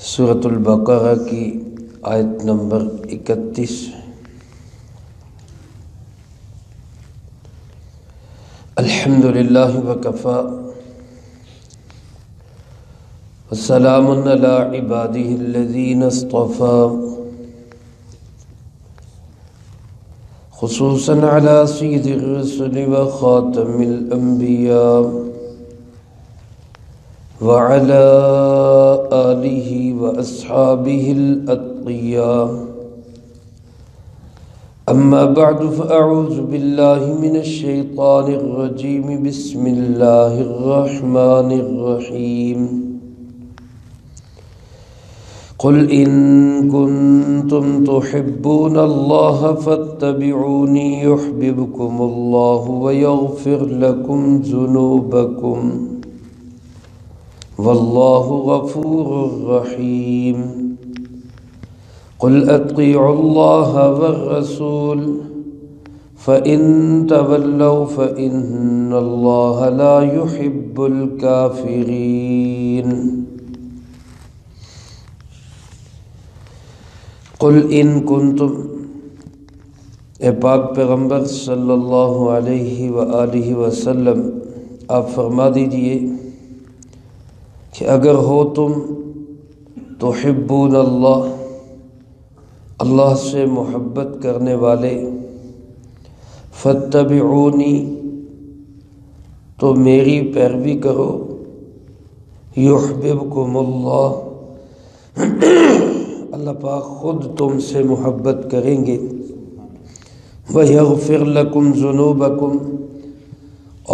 سورۃ البقرہ کی آیت نمبر 31۔ الحمد للہ وکفی وسلام علی عبادہ الذین اصطفی، خصوصا علی سید الرسل وخاتم الانبیاء وعلى آلہ واصحابہ الاتقیاء، اما بعد فاعوذ باللہ من الشیطان الرجیم، بسم اللہ الرحمن الرحیم۔ قل ان کنتم تحبون اللہ فاتبعونی یحببکم اللہ ویغفر لکم ذنوبکم واللہ غفور رحیم۔ قل اطیعوا اللہ والرسول فإن تولوا فإن اللہ لا يحب الكافرین۔ قل ان کنتم، اے پاک پیغمبر صلی اللہ علیہ وآلہ وسلم، آپ فرما دیجئے کہ اگر ہو تم تحبون اللہ، اللہ سے محبت کرنے والے، فاتبعونی، تو میری پیروی کرو، یحببکم اللہ، اللہ پاک خود تم سے محبت کریں گے، ویغفر لکم ذنوبکم،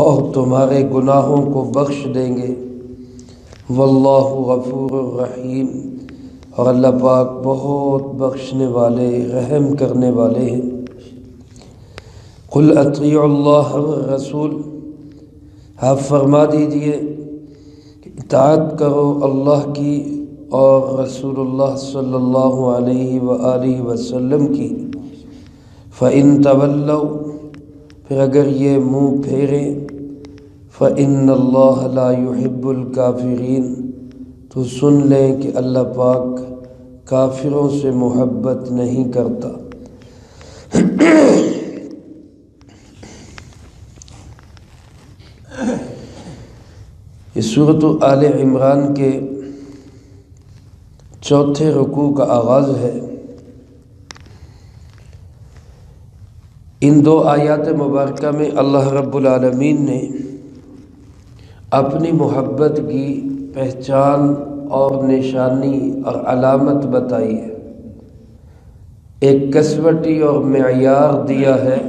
اور تمہارے گناہوں کو بخش دیں گے، واللہ غفور الرحیم، اور اللہ پاک بہت بخشنے والے رحم کرنے والے ہیں۔ قل اطیعوا اللہ والرسول، آپ فرما دیجئے کہ اطاعت کرو اللہ کی اور رسول اللہ صلی اللہ علیہ وآلہ وسلم کی۔ فَإِن تَوَلَّوْا، پھر اگر یہ منہ پھیرے، فَإِنَّ اللَّهَ لَا يُحِبُّ الْكَافِرِينَ، تو سن لیں کہ اللہ پاک کافروں سے محبت نہیں کرتا۔ یہ سورۃ آل عمران کے چوتھے رکوع کا آغاز ہے۔ ان دو آیات مبارکہ میں اللہ رب العالمین نے اپنی محبت کی پہچان اور نشانی اور علامت بتائی ہے، ایک کسوٹی اور معیار دیا ہے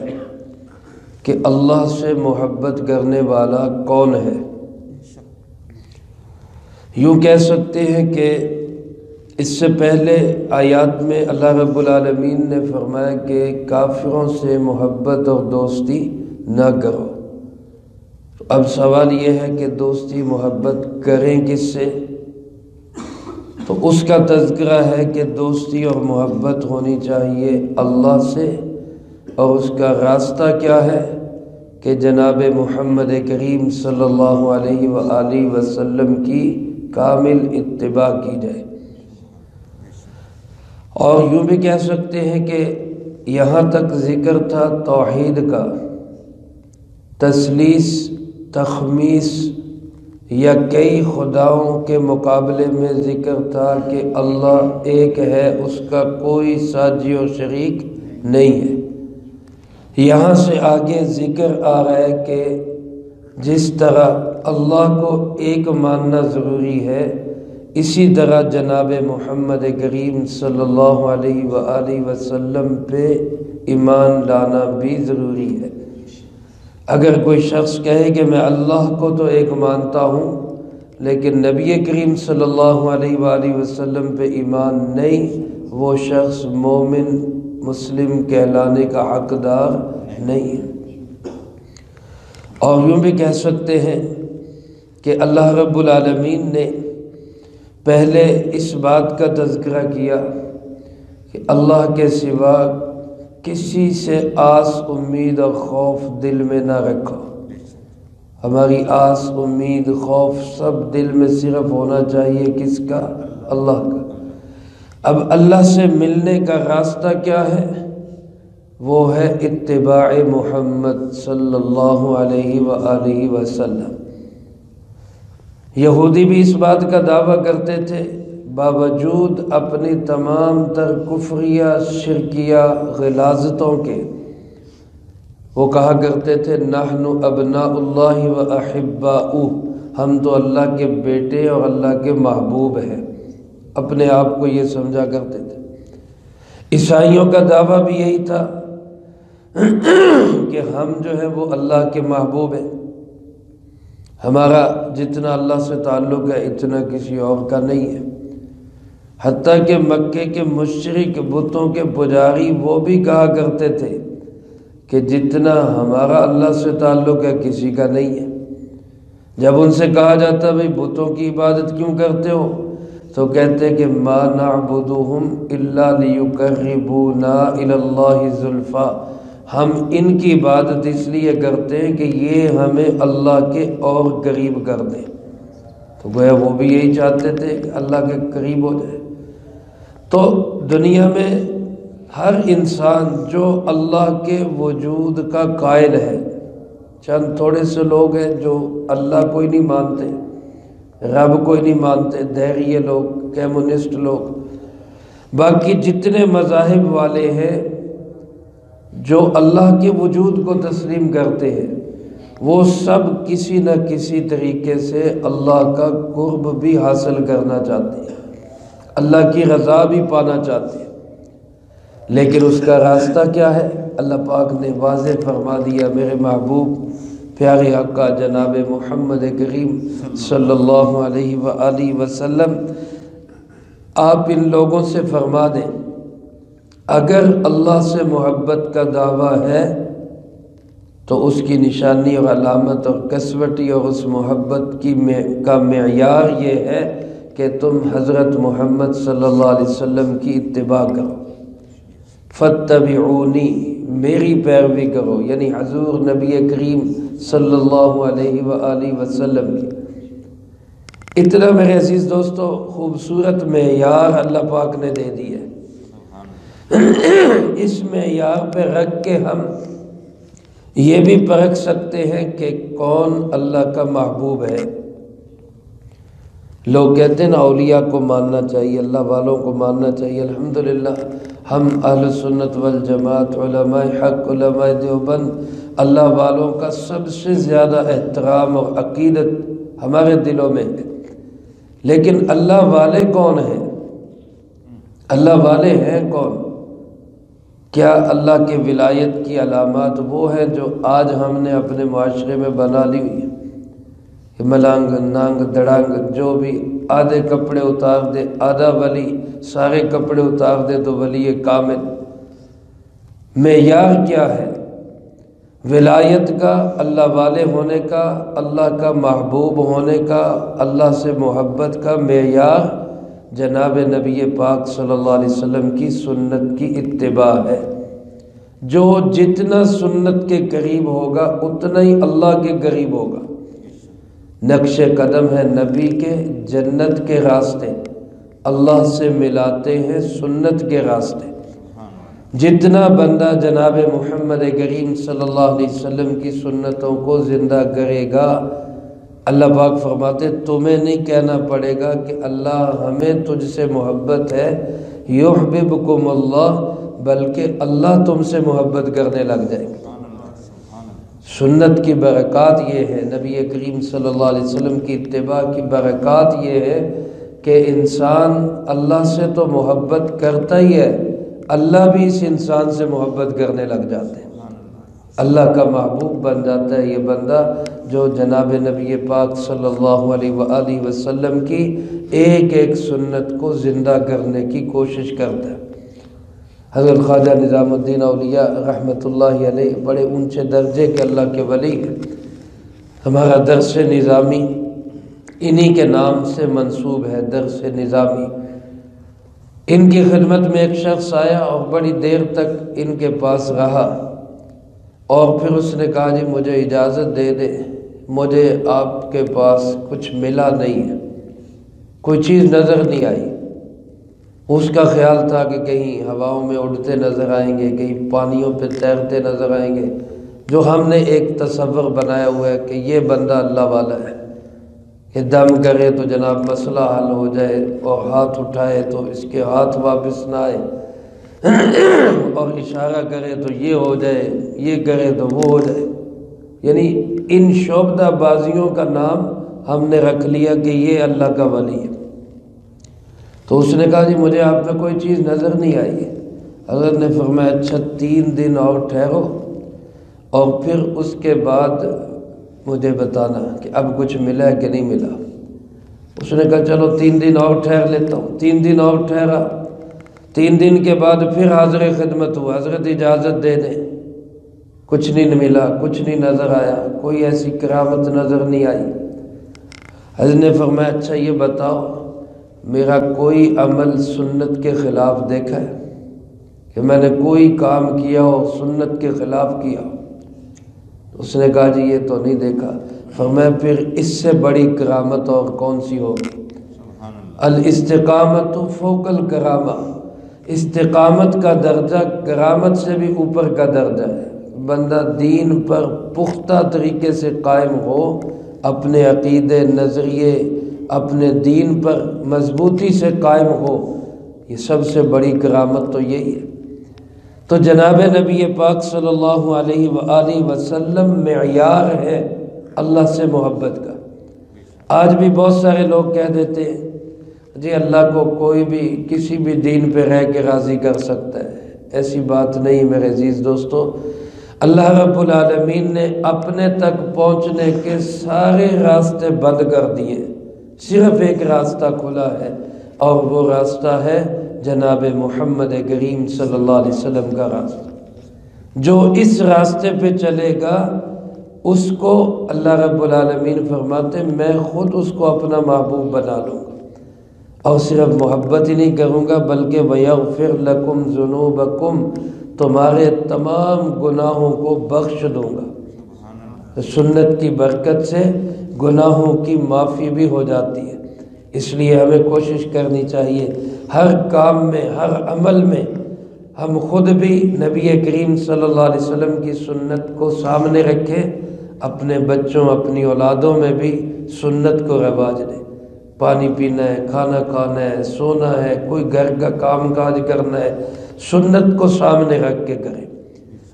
کہ اللہ سے محبت کرنے والا کون ہے۔ یوں کہہ سکتے ہیں کہ اس سے پہلے آیات میں اللہ رب العالمین نے فرمایا کہ کافروں سے محبت اور دوستی نہ کرو۔ اب سوال یہ ہے کہ دوستی محبت کریں کس سے؟ تو اس کا تذکرہ ہے کہ دوستی اور محبت ہونی چاہیے اللہ سے، اور اس کا راستہ کیا ہے کہ جناب محمد کریم صلی اللہ علیہ وآلہ وسلم کی کامل اتباع کی جائے۔ اور یوں بھی کہہ سکتے ہیں کہ یہاں تک ذکر تھا توحید کا، تثلیث، تخمیس یا کئی خداؤں کے مقابلے میں ذکر تھا کہ اللہ ایک ہے، اس کا کوئی ساجی و شریک نہیں ہے۔ یہاں سے آگے ذکر آ رہا ہے کہ جس طرح اللہ کو ایک ماننا ضروری ہے، اسی طرح جناب محمد کریم صلی اللہ علیہ وآلہ وسلم پہ ایمان لانا بھی ضروری ہے۔ اگر کوئی شخص کہے کہ میں اللہ کو تو ایک مانتا ہوں لیکن نبی کریم صلی اللہ علیہ وآلہ وسلم پہ ایمان نہیں، وہ شخص مومن مسلم کہلانے کا حقدار نہیں ہے۔ اور یوں بھی کہہ سکتے ہیں کہ اللہ رب العالمین نے پہلے اس بات کا تذکرہ کیا کہ اللہ کے سوا کسی سے آس، امید اور خوف دل میں نہ رکھو، ہماری آس امید خوف سب دل میں صرف ہونا چاہیے کس کا؟ اللہ کا۔ اب اللہ سے ملنے کا راستہ کیا ہے؟ وہ ہے اتباع محمد صلی اللہ علیہ وآلہ وسلم۔ یہودی بھی اس بات کا دعویٰ کرتے تھے، باوجود اپنی تمام تر کفریہ شرکیہ غلاظتوں کے، وہ کہا کرتے تھے نحن ابناء اللہ و احباؤہ، ہم تو اللہ کے بیٹے اور اللہ کے محبوب ہیں، اپنے آپ کو یہ سمجھا کرتے تھے۔ عیسائیوں کا دعویٰ بھی یہی تھا کہ ہم جو ہیں وہ اللہ کے محبوب ہیں، ہمارا جتنا اللہ سے تعلق ہے اتنا کسی اور کا نہیں ہے۔ حتیٰ کہ مکے کے مشرک بتوں کے پجاری وہ بھی کہا کرتے تھے کہ جتنا ہمارا اللہ سے تعلق ہے کسی کا نہیں ہے۔ جب ان سے کہا جاتا بھئی بتوں کی عبادت کیوں کرتے ہو، تو کہتے کہ ما نعبدہم الا لیقربونا الی اللہ زلفیٰ، ہم ان کی عبادت اس لیے کرتے ہیں کہ یہ ہمیں اللہ کے اور قریب کر دیں۔ تو گویا وہ بھی یہی چاہتے تھے کہ اللہ کے قریب ہو جائے۔ تو دنیا میں ہر انسان جو اللہ کے وجود کا قائل ہے، چند تھوڑے سے لوگ ہیں جو اللہ کوئی نہیں مانتے، رب کوئی نہیں مانتے، دہریے لوگ، کمیونسٹ لوگ، باقی جتنے مذاہب والے ہیں جو اللہ کے وجود کو تسلیم کرتے ہیں، وہ سب کسی نہ کسی طریقے سے اللہ کا قرب بھی حاصل کرنا چاہتے ہیں، اللہ کی رضا بھی پانا چاہتے ہیں۔ لیکن اس کا راستہ کیا ہے؟ اللہ پاک نے واضح فرما دیا، میرے محبوب پیارے آقا جناب محمد کریم صلی اللہ علیہ وآلہ وسلم، آپ ان لوگوں سے فرما دیں اگر اللہ سے محبت کا دعویٰ ہے تو اس کی نشانی اور علامت اور کسوٹی اور اس محبت کا معیار یہ ہے کہ تم حضرت محمد صلی اللہ علیہ وسلم کی اتباع کرو، فاتبعونی، میری پیروی کرو، یعنی حضور نبی کریم صلی اللہ علیہ وآلہ وسلم کی۔ اتنا میرے عزیز دوستو خوبصورت معیار اللہ پاک نے دے دی ہے۔ اس معیار پہ رکھ کے ہم یہ بھی پرکھ سکتے ہیں کہ کون اللہ کا محبوب ہے۔ لوگ کہتے ہیں نا اولیاء کو ماننا چاہیے، اللہ والوں کو ماننا چاہیے۔ الحمدللہ ہم اہل سنت والجماعت، علماء حق، علماء دیوبند، اللہ والوں کا سب سے زیادہ احترام اور عقیدت ہمارے دلوں میں ہے۔ لیکن اللہ والے کون ہیں؟ اللہ والے ہیں کون؟ کیا اللہ کے ولایت کی علامات وہ ہیں جو آج ہم نے اپنے معاشرے میں بنا لی ہوئی ہیں؟ ملانگ نانگ دڑانگ جو بھی آدھے کپڑے اتار دے آدھا ولی، سارے کپڑے اتار دے تو ولی کامل۔ معیار کیا ہے ولایت کا، اللہ والے ہونے کا، اللہ کا محبوب ہونے کا، اللہ سے محبت کا معیار جناب نبی پاک صلی اللہ علیہ وسلم کی سنت کی اتباع ہے۔ جو جتنا سنت کے قریب ہوگا اتنا ہی اللہ کے قریب ہوگا۔ نقش قدم ہے نبی کے، جنت کے راستے اللہ سے ملاتے ہیں سنت کے راستے۔ جتنا بندہ جناب محمد کریم صلی اللہ علیہ وسلم کی سنتوں کو زندہ کرے گا، اللہ پاک فرماتے تمہیں نہیں کہنا پڑے گا کہ اللہ ہمیں تجھ سے محبت ہے، یحببکم اللہ، بلکہ اللہ تم سے محبت کرنے لگ جائے گا۔ سنت کی برکات یہ ہے، نبی کریم صلی اللہ علیہ وسلم کی اتباع کی برکات یہ ہے کہ انسان اللہ سے تو محبت کرتا ہی ہے، اللہ بھی اس انسان سے محبت کرنے لگ جاتے ہیں، اللہ کا محبوب بن جاتا ہے یہ بندہ جو جناب نبی پاک صلی اللہ علیہ وآلہ وسلم کی ایک ایک سنت کو زندہ کرنے کی کوشش کرتا ہے۔ حضرت خواجہ نظام الدین اولیاء رحمۃ اللہ علیہ بڑے اونچے درجے کے اللہ کے ولی ہیں۔ ہمارا درس نظامی انہی کے نام سے منسوب ہے، درس نظامی۔ ان کی خدمت میں ایک شخص آیا اور بڑی دیر تک ان کے پاس رہا، اور پھر اس نے کہا جی مجھے اجازت دے دے، مجھے آپ کے پاس کچھ ملا نہیں ہے، کوئی چیز نظر نہیں آئی۔ اس کا خیال تھا کہ کہیں ہواؤں میں اڑتے نظر آئیں گے، کہیں پانیوں پہ تیرتے نظر آئیں گے، جو ہم نے ایک تصور بنایا ہوا ہے کہ یہ بندہ اللہ والا ہے کہ دم کرے تو جناب مسئلہ حل ہو جائے، اور ہاتھ اٹھائے تو اس کے ہاتھ واپس نہ آئے، اور اشارہ کرے تو یہ ہو جائے، یہ کرے تو وہ ہو جائے۔ یعنی ان شعبدہ بازیوں کا نام ہم نے رکھ لیا کہ یہ اللہ کا ولی ہے۔ تو اس نے کہا جی مجھے آپ میں کوئی چیز نظر نہیں آئی ہے۔ حضرت نے فرمایا اچھا 3 دن اور ٹھہرو، اور پھر اس کے بعد مجھے بتانا کہ اب کچھ ملا ہے کہ نہیں ملا۔ اس نے کہا چلو 3 دن اور ٹھہر لیتا ہوں۔ 3 دن اور ٹھہرا، 3 دن کے بعد پھر حاضر خدمت ہوا، حضرت اجازت دے دیں۔ کچھ نہیں ملا، کچھ نہیں نظر آیا، کوئی ایسی کرامت نظر نہیں آئی۔ حضرت نے فرمایا اچھا یہ بتاؤ میرا کوئی عمل سنت کے خلاف دیکھا ہے کہ میں نے کوئی کام کیا ہو سنت کے خلاف کیا ہو؟ اس نے کہا جی یہ تو نہیں دیکھا۔ فرمایا پھر اس سے بڑی کرامت اور کون سی ہوگی؟ الاستقامت فوق الکرامہ، استقامت کا درجہ کرامت سے بھی اوپر کا درجہ ہے۔ بندہ دین پر پختہ طریقے سے قائم ہو، اپنے عقیدے نظریے اپنے دین پر مضبوطی سے قائم ہو، یہ سب سے بڑی کرامت تو یہی ہے۔ تو جناب نبی پاک صلی اللہ علیہ وآلہ وسلم معیار ہے اللہ سے محبت کا۔ آج بھی بہت سارے لوگ کہہ دیتے ہیں جی اللہ کو کوئی بھی کسی بھی دین پہ رہ کے راضی کر سکتا ہے۔ ایسی بات نہیں میرے عزیز دوستو، اللہ رب العالمین نے اپنے تک پہنچنے کے سارے راستے بند کر دیے، صرف ایک راستہ کھلا ہے، اور وہ راستہ ہے جناب محمد کریم صلی اللہ علیہ وسلم کا راستہ۔ جو اس راستے پہ چلے گا اس کو اللہ رب العالمین فرماتے میں خود اس کو اپنا محبوب بنا لوں گا، اور صرف محبت ہی نہیں کروں گا بلکہ وَيَغْفِرْ لَكُمْ ذُنُوبَكُمْ، تمہارے تمام گناہوں کو بخش دوں گا۔ سنت کی برکت سے گناہوں کی معافی بھی ہو جاتی ہے، اس لیے ہمیں کوشش کرنی چاہیے ہر کام میں ہر عمل میں ہم خود بھی نبی کریم صلی اللہ علیہ وسلم کی سنت کو سامنے رکھیں، اپنے بچوں اپنی اولادوں میں بھی سنت کو رواج دیں۔ پانی پینا ہے، کھانا کھانا ہے، سونا ہے، کوئی گھر کا کام کاج کرنا ہے، سنت کو سامنے رکھ کے کریں۔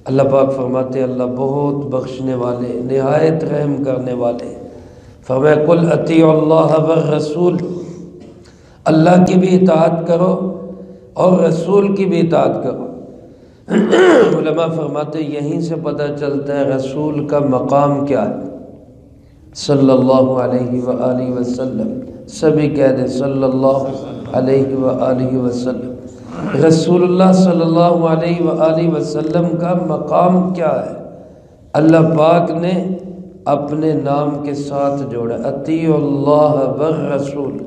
اللہ پاک فرماتے ہیں اللہ بہت بخشنے والے نہایت رحم کرنے والے۔ فرمایا قل اطیعوا اللہ والرسول، اللہ کی بھی اطاعت کرو اور رسول کی بھی اطاعت کرو۔ علماء فرماتے ہیں یہیں سے پتہ چلتا ہے رسول کا مقام کیا ہے، صلی اللہ علیہ وآلہ وسلم۔ سبھی کہہ دیں صلی اللہ علیہ وآلہ وسلم۔ رسول اللہ صلی اللہ علیہ وآلہ وسلم کا مقام کیا ہے؟ اللہ پاک نے اپنے نام کے ساتھ جوڑا، اطیعوا اللہ والرسول،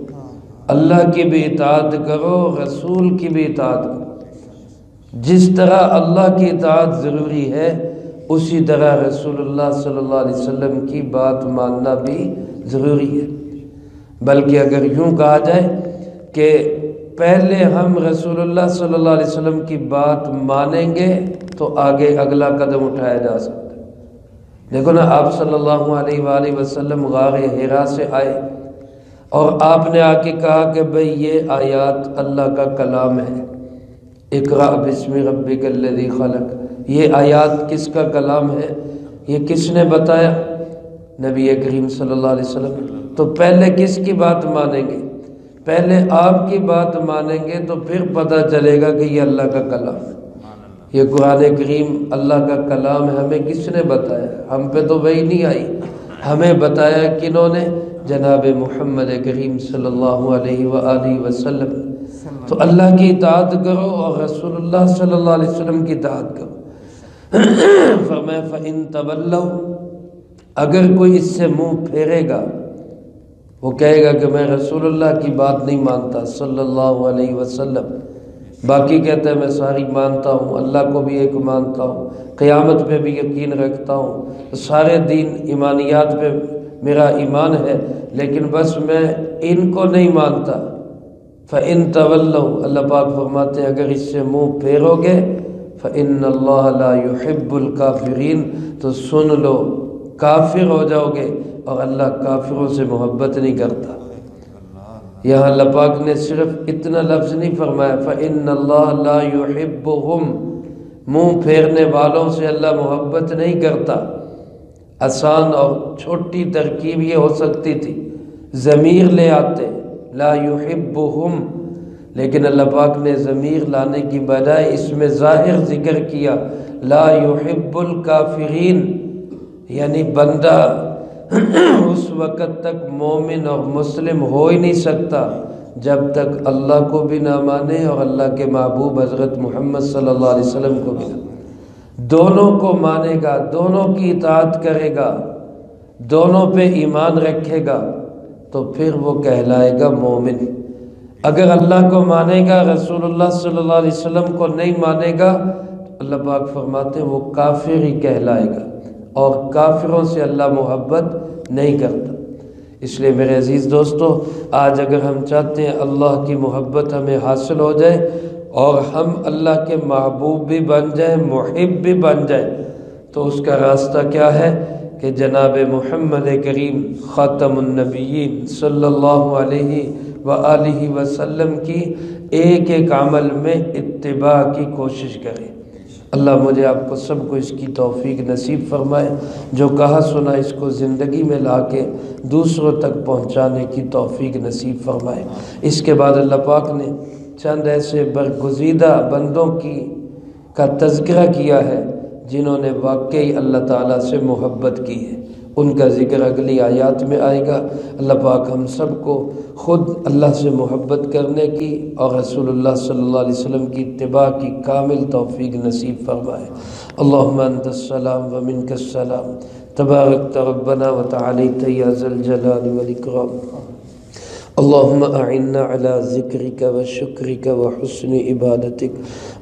اللہ کی بھی اطاعت کرو رسول کی بھی اطاعت کرو۔ جس طرح اللہ کی اطاعت ضروری ہے اسی طرح رسول اللہ صلی اللہ علیہ وسلم کی بات ماننا بھی ضروری ہے۔ بلکہ اگر یوں کہا جائے کہ پہلے ہم رسول اللہ صلی اللہ علیہ وسلم کی بات مانیں گے تو آگے اگلا قدم اٹھایا جا سکتا ہے۔ دیکھو نا آپ صلی اللہ علیہ وآلہ وسلم غار حرا سے آئے اور آپ نے آ کے کہا کہ بھئی یہ آیات اللہ کا کلام ہے، اقرأ بسم ربک الذی خلق، یہ آیات کس کا کلام ہے؟ یہ کس نے بتایا؟ نبی کریم صلی اللہ علیہ وسلم۔ تو پہلے کس کی بات مانیں گے؟ پہلے آپ کی بات مانیں گے تو پھر پتہ چلے گا کہ یہ اللہ کا کلام ہے۔ یہ قرآن کریم اللہ کا کلام ہے، ہمیں کس نے بتایا؟ ہم پہ تو وحی نہیں آئی، ہمیں بتایا کنہوں نے؟ جناب محمد کریم صلی اللہ علیہ وآلہ وسلم۔ تو اللہ کی اطاعت کرو اور رسول اللہ صلی اللہ علیہ وسلم کی اطاعت کرو۔ فرمایا فَإِن تَوَلَّوْا، اگر کوئی اس سے منہ پھیرے گا، وہ کہے گا کہ میں رسول اللہ کی بات نہیں مانتا صلی اللہ علیہ وسلم، باقی کہتا ہے میں ساری مانتا ہوں، اللہ کو بھی ایک مانتا ہوں، قیامت پہ بھی یقین رکھتا ہوں، سارے دین ایمانیات پہ میرا ایمان ہے، لیکن بس میں ان کو نہیں مانتا۔ فَإِن تَوَلَّوْا، اللہ پاک فرماتے ہیں اگر اس سے منہ پھیرو گے فَإِنَّ اللَّهَ لَا يُحِبُّ الْكَافِرِينَ، تو سن لو کافر ہو جاؤ گے، اور اللہ کافروں سے محبت نہیں کرتا۔ یہاں اللہ پاک نے صرف اتنا لفظ نہیں فرمایا فَإِنَّ اللَّهَ لَا يُحِبُّهُمْ، منہ پھیرنے والوں سے اللہ محبت نہیں کرتا۔ آسان اور چھوٹی ترکیب یہ ہو سکتی تھی، ضمیر لے آتے لا يحبهم، لیکن اللہ پاک نے ضمیر لانے کی بجائے اس میں ظاہر ذکر کیا لا يحب الکافرین، یعنی بندہ اس وقت تک مومن اور مسلم ہو ہی نہیں سکتا جب تک اللہ کو بھی نہ مانے اور اللہ کے محبوب حضرت محمد صلی اللہ علیہ وسلم کو بھی نہ مانے۔ دونوں کو مانے گا، دونوں کی اطاعت کرے گا، دونوں پہ ایمان رکھے گا، تو پھر وہ کہلائے گا مومن۔ اگر اللہ کو مانے گا، رسول اللہ صلی اللہ علیہ وسلم کو نہیں مانے گا، تو اللہ پاک فرماتے ہیں وہ کافر ہی کہلائے گا، اور کافروں سے اللہ محبت نہیں کرتا۔ اس لیے میرے عزیز دوستو، آج اگر ہم چاہتے ہیں اللہ کی محبت ہمیں حاصل ہو جائے اور ہم اللہ کے محبوب بھی بن جائیں، محب بھی بن جائیں، تو اس کا راستہ کیا ہے کہ جناب محمد کریم خاتم النبیین صلی اللہ علیہ وآلہ وسلم کی ایک ایک عمل میں اتباع کی کوشش کریں۔ اللہ مجھے آپ کو سب کو اس کی توفیق نصیب فرمائے، جو کہا سنا اس کو زندگی میں لا کے دوسروں تک پہنچانے کی توفیق نصیب فرمائے۔ اس کے بعد اللہ پاک نے چند ایسے برگزیدہ بندوں کا تذکرہ کیا ہے جنہوں نے واقعی اللہ تعالیٰ سے محبت کی ہے، ان کا ذکر اگلی آیات میں آئے گا۔ اللہ پاک ہم سب کو خود اللہ سے محبت کرنے کی اور رسول اللہ صلی اللہ علیہ وسلم کی اتباع کی کامل توفیق نصیب فرمائے۔ اللہم انت السلام ومنک السلام، تبارکت ربنا وتعالیت یا ذا الجلال والاکرام۔ اللہم اعنا علی ذکرک وشکرک وحسن عبادتک،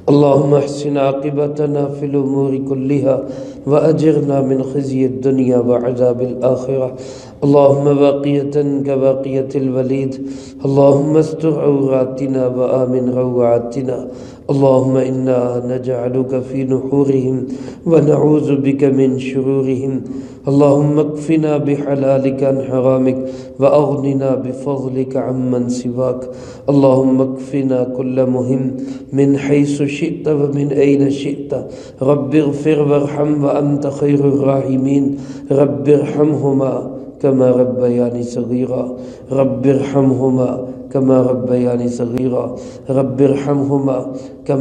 اللہم احسن عاقبتنا فی الامور كلها واجرنا من خزي الدنيا وعذاب الآخرة، اللهم باقية كباقية الوليد، اللهم استر عوراتنا وآمن روعاتنا، اللهم إنا نجعلك في نحورهم ونعوذ بك من شرورهم، اللهم اكفنا بحلالك عن حرامك وأغننا بفضلك عمن سواك، اللهم اكفنا كل مهم من حيث شئت ومن أين شئت، رب اغفر وارحم وأنت خير الراحمين، رب ارحمهما كما ربياني صغيرا، رب ارحمهما كما ربياني صغيرا، رب ارحمهما كما